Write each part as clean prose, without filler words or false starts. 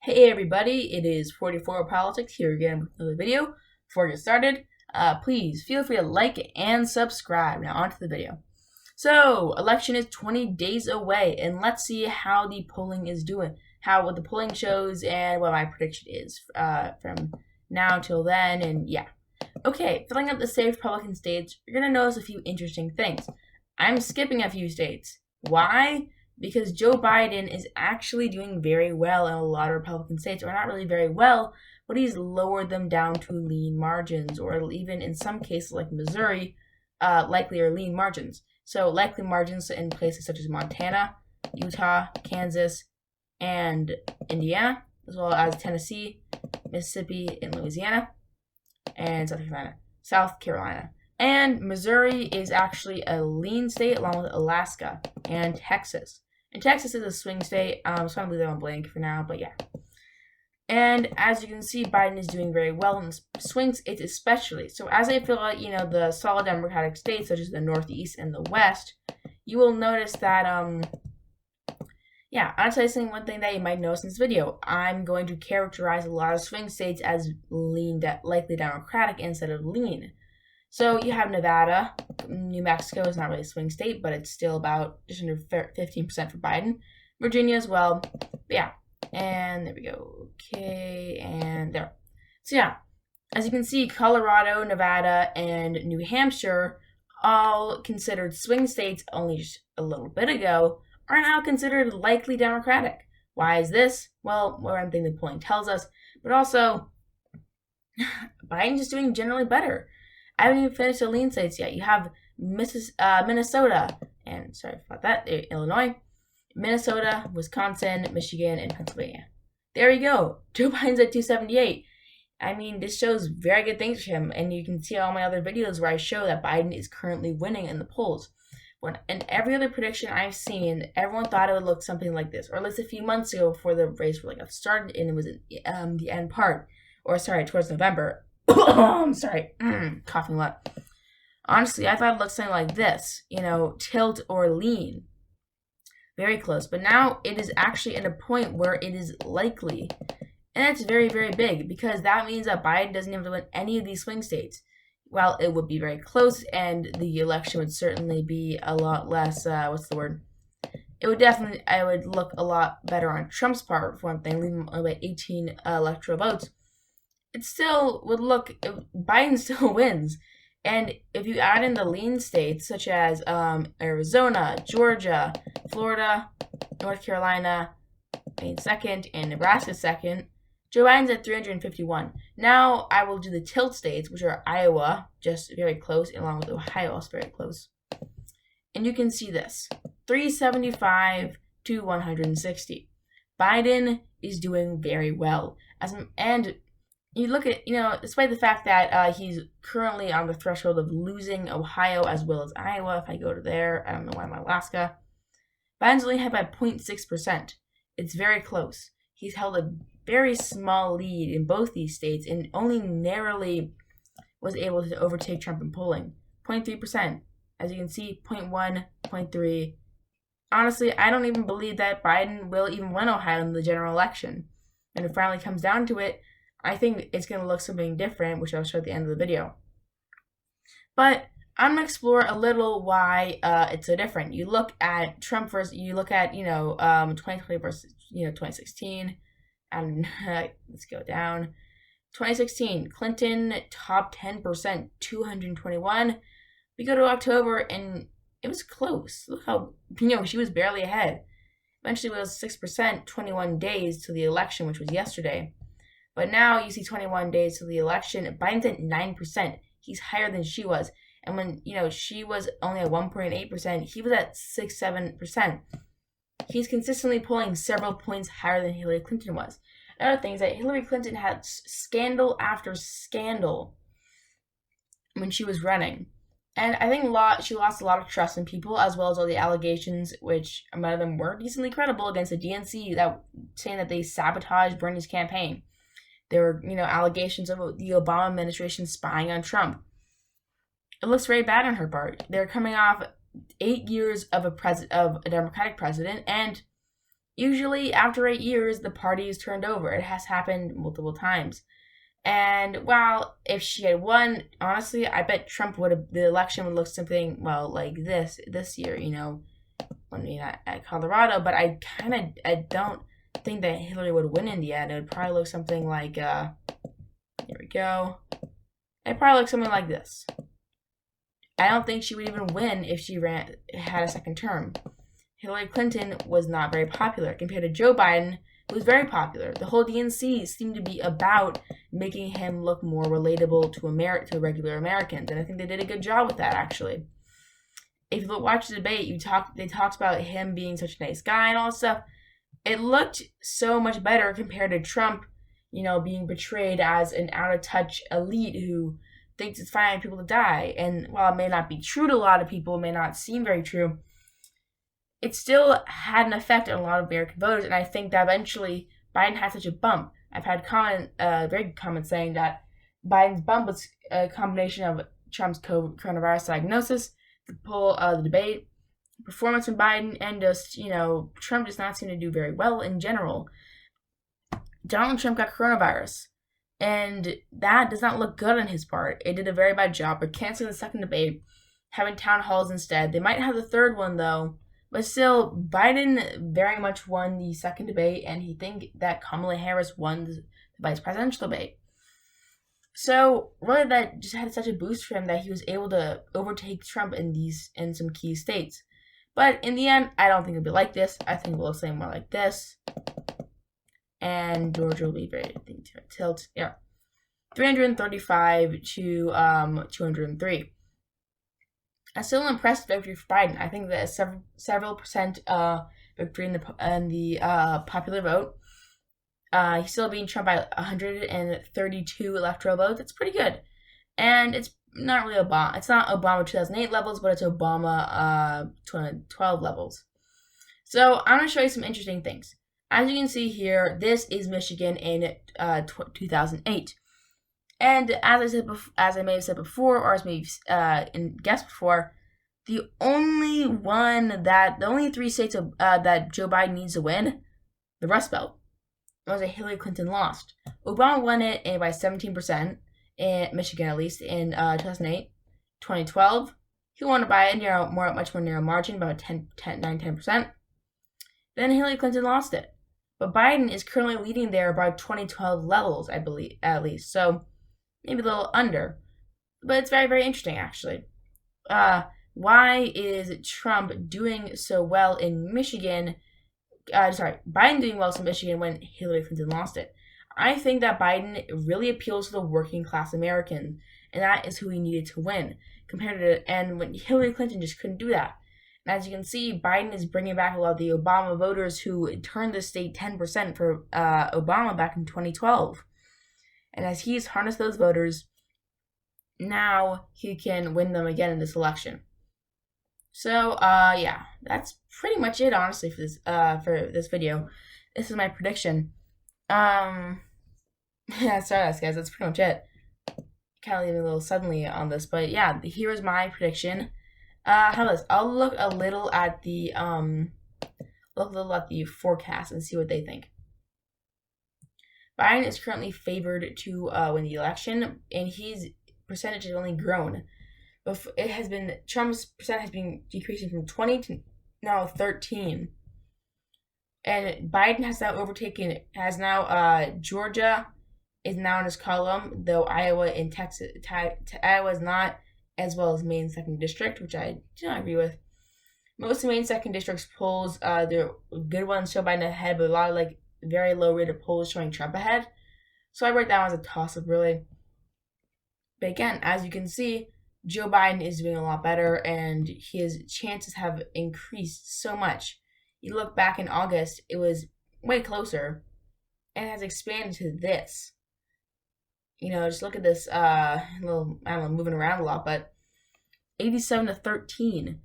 Hey everybody, it is 44 Politics here again with another video. Before we get started, please feel free to like and subscribe. Now on to the video. So, election is 20 days away, and let's see how the polling is doing, what the polling shows, and what my prediction is from now till then, and yeah. Okay, filling up the safe Republican states, you're going to notice a few interesting things. I'm skipping a few states. Why? Because Joe Biden is actually doing very well in a lot of Republican states, or not really very well, but he's lowered them down to lean margins, or even in some cases like Missouri, likely are lean margins. So likely margins in places such as Montana, Utah, Kansas, and Indiana, as well as Tennessee, Mississippi, and Louisiana, and South Carolina. And Missouri is actually a lean state along with Alaska and Texas. And Texas is a swing state, so I'm going to leave that on blank for now, but yeah. And as you can see, Biden is doing very well in the swing states especially. So as I fill out, the solid Democratic states, such as the Northeast and the West, you will notice that, I'll tell you one thing that you might notice in this video. I'm going to characterize a lot of swing states as likely Democratic instead of lean. So you have Nevada. New Mexico is not really a swing state, but it's still about just under 15% for Biden. Virginia as well. But yeah. And there we go. Okay, and there. So yeah, as you can see, Colorado, Nevada, and New Hampshire, all considered swing states only just a little bit ago, are now considered likely Democratic. Why is this? Well, one thing the polling tells us, but also Biden's just doing generally better. I haven't even finished the lean states yet. You have Minnesota, and sorry about that, Illinois, Minnesota, Wisconsin, Michigan, and Pennsylvania. There we go. Joe Biden's at 278. I mean, this shows very good things for him, and you can see all my other videos where I show that Biden is currently winning in the polls. In every other prediction I've seen, everyone thought it would look something like this, or at least a few months ago before the race really got started, and it was the end part, towards November. I'm sorry, coughing a lot. Honestly, I thought it looked something like this, tilt or lean. Very close, but now it is actually at a point where it is likely. And that's very, very big, because that means that Biden doesn't have to win any of these swing states. While it would be very close, and the election would certainly be a lot less, It would look a lot better on Trump's part, for one thing, leaving only 18 electoral votes. It still would Biden still wins. And if you add in the lean states, such as Arizona, Georgia, Florida, North Carolina, second, and Nebraska second, Joe Biden's at 351. Now I will do the tilt states, which are Iowa, just very close, along with Ohio, also very close. And you can see this, 375 to 160. Biden is doing very well. And you look at, despite the fact that he's currently on the threshold of losing Ohio as well as Iowa, if I go to there, I don't know why I'm in Alaska, Biden's only ahead by 0.6%. It's very close. He's held a very small lead in both these states and only narrowly was able to overtake Trump in polling. 0.3%. As you can see, 0.1, 0.3. Honestly, I don't even believe that Biden will even win Ohio in the general election. And if it finally comes down to it, I think it's going to look something different, which I'll show at the end of the video. But I'm going to explore a little why it's so different. You look at Trump versus, 2020 versus, 2016. And let's go down. 2016, Clinton, top 10%, 221. We go to October, and it was close. Look how, she was barely ahead. Eventually it was 6%, 21 days to the election, which was yesterday. But now you see 21 days to the election. Biden's at 9%. He's higher than she was. And when, she was only at 1.8%, he was at 6-7%. He's consistently polling several points higher than Hillary Clinton was. Another thing is that Hillary Clinton had scandal after scandal when she was running. And I think she lost a lot of trust in people, as well as all the allegations, which many of them were decently credible, against the DNC, saying that they sabotaged Bernie's campaign. There were, allegations of the Obama administration spying on Trump. It looks very bad on her part. They're coming off 8 years of a Democratic president, and Usually, after 8 years, the party is turned over. It has happened multiple times. And while if she had won, honestly, I bet the election would look something, well, like this year, when we at Colorado. But I don't think that Hillary would win in the end. It would probably look something like, here we go. It'd probably look something like this. I don't think she would even win if she had a second term. Hillary Clinton was not very popular compared to Joe Biden, who was very popular. The whole DNC seemed to be about making him look more relatable to regular Americans, and I think they did a good job with that, actually. If you watch the debate, they talked about him being such a nice guy and all that stuff. It looked so much better compared to Trump, being portrayed as an out-of-touch elite who thinks it's fine for people to die. And while it may not be true to a lot of people, it may not seem very true, it still had an effect on a lot of American voters, and I think that eventually Biden had such a bump. I've had very good comments saying that Biden's bump was a combination of Trump's coronavirus diagnosis, the debate, performance from Biden, and just, Trump does not seem to do very well in general. Donald Trump got coronavirus, and that does not look good on his part. It did a very bad job of canceling the second debate, having town halls instead. They might have the third one, though. But still, Biden very much won the second debate, and he think that Kamala Harris won the vice presidential debate. So really, that just had such a boost for him that he was able to overtake Trump in some key states. But in the end, I don't think it'll be like this. I think we'll say more like this, and Georgia will be very tilt. Yeah, 335 to 203. A still impressive victory for Biden. I think that several percent victory in the popular vote. He's still beating Trump by 132 electoral votes. That's pretty good, and it's not really Obama. It's not Obama 2008 levels, but it's Obama 2012 levels. So I'm going to show you some interesting things. As you can see here, this is Michigan in 2008. And as I may have said before, or as maybe guessed before, the only three states that Joe Biden needs to win, the Rust Belt, was that Hillary Clinton lost. Obama won it by 17% in Michigan, at least in 2008. 2012, he won it by a much more narrow margin, about 10%. Then Hillary Clinton lost it, but Biden is currently leading there by 2012 levels, I believe, at least. So maybe a little under, but it's very, very interesting, actually. Why is Trump doing so well in Michigan? Biden doing well in Michigan when Hillary Clinton lost it. I think that Biden really appeals to the working class American, and that is who he needed to win. And when Hillary Clinton just couldn't do that. And as you can see, Biden is bringing back a lot of the Obama voters who turned the state 10% for Obama back in 2012. And as he's harnessed those voters, now he can win them again in this election. So, yeah, that's pretty much it, honestly, for this video. This is my prediction. Yeah, sorry, guys, that's pretty much it. Kind of leaving a little suddenly on this, but yeah, here is my prediction. How about this? I'll look a little at the forecast and see what they think. Biden is currently favored to win the election, and his percentage has only grown. But Trump's percent has been decreasing from 20 to now 13. And Biden has now Georgia is now in his column, though Iowa and Texas, Iowa is not, as well as Maine 2nd District, which I do not agree with. Most of Maine 2nd District's polls, they're good ones show Biden ahead, but a lot of very low rate of polls showing Trump ahead. So I write that one as a toss-up, really. But again, as you can see, Joe Biden is doing a lot better, and his chances have increased so much. You look back in August, it was way closer, and it has expanded to this. Just look at this, moving around a lot, but 87 to 13.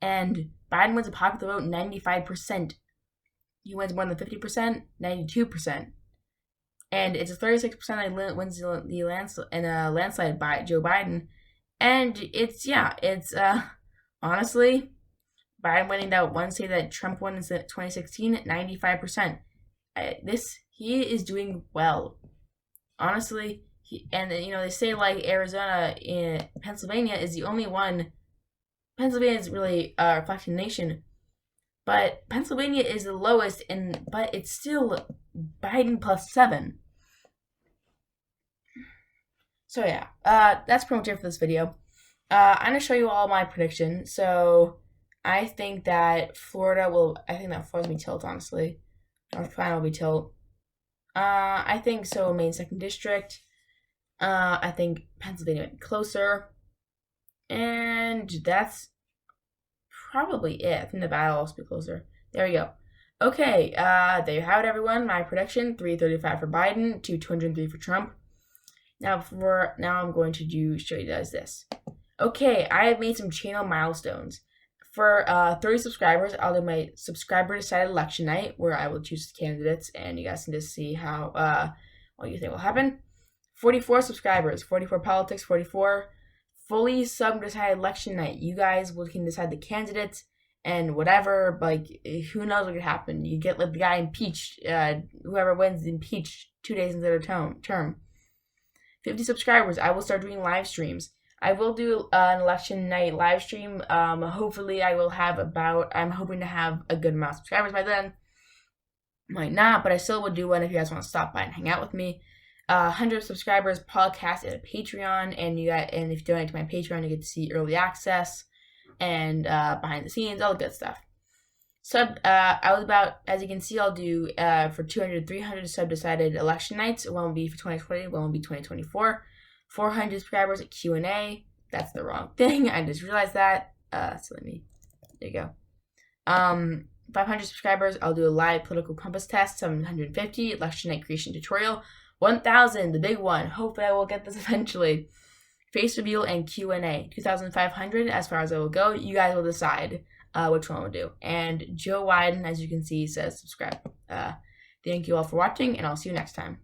And Biden wins a popular vote 95%. He wins more than 50%, 92%. And it's a 36% that wins in a landslide by Joe Biden. And honestly, Biden winning that one state that Trump won in 2016, 95%. He is doing well. Honestly, they say like Arizona in Pennsylvania is the only one. Pennsylvania is really reflecting the nation, but Pennsylvania is the lowest, but it's still Biden plus 7. So yeah, that's pretty much it for this video. I'm gonna show you all my predictions. So I think that Florida's gonna be tilt, honestly. North Carolina will be tilt. I think so. Maine 2nd district. I think Pennsylvania went closer, and that's probably it. I think Nevada will also be closer. There we go. Okay, there you have it, everyone. My prediction: 335 for Biden, 203 for Trump. Now I'm going to show you guys this. Okay, I have made some channel milestones. For 30 subscribers, I'll do my subscriber decided election night, where I will choose the candidates, and you guys can just see how what you think will happen. 44 subscribers, 44 politics, 44 fully sub decided election night. You guys can decide the candidates and whatever. Like, who knows what could happen? You get like the guy impeached. Whoever wins impeached 2 days into their term. 50 subscribers, I will start doing live streams. I will do an election night live stream. Hopefully I will have I'm hoping to have a good amount of subscribers by then. Might not, but I still would do one if you guys want to stop by and hang out with me. 100 subscribers, podcast, and a Patreon, and if you donate to my Patreon, you get to see early access and behind the scenes, all the good stuff. As you can see, I'll do for 200, 300 sub-decided election nights. One will be for 2020, one will be 2024. 400 subscribers at Q&A. That's the wrong thing. I just realized that. There you go. 500 subscribers, I'll do a live political compass test. 750, election night creation tutorial. 1,000, the big one. Hopefully I will get this eventually. Face reveal and Q&A. 2,500, as far as I will go. You guys will decide which one we'll do. And Joe Wyden, as you can see, says subscribe. Thank you all for watching, and I'll see you next time.